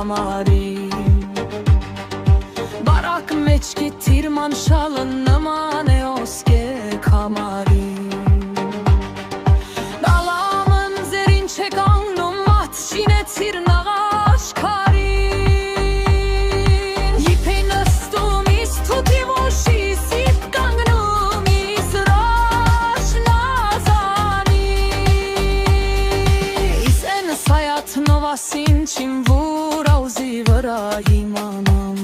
ամարի Բարակ մեջ գիտիր մանշալը նման է ոսկե կամարի Դալամն ձերին չեք անգնում մատ շինեցիր նաղաշ քարին Իպեին նստում իս թութի ոշի սիպ կանգնում իս ռաշ նազանի Իս են սայատ նովասին չիմ վուր աուզի վրա իմանամ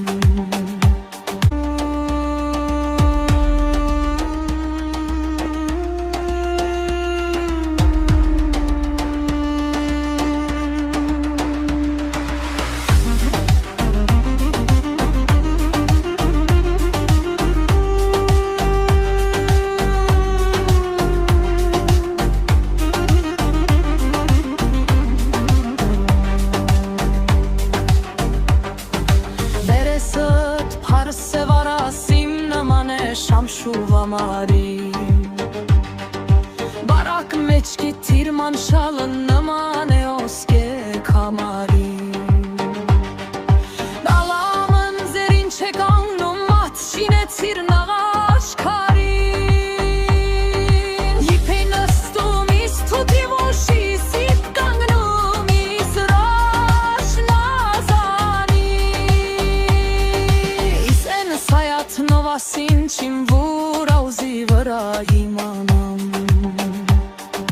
Շամշուվ ամարի Բարակ մեջ գիտիր մանշալը նման է ոսկե կամարի Դալամն ձերին չեք անգնում մատ շինեցիր նաղաշ քարին Իպեին նստում իս թութի ոշի սիպ կանգնում իս ռաշ նազանի Իս են սայատ նովասին չիմ վուր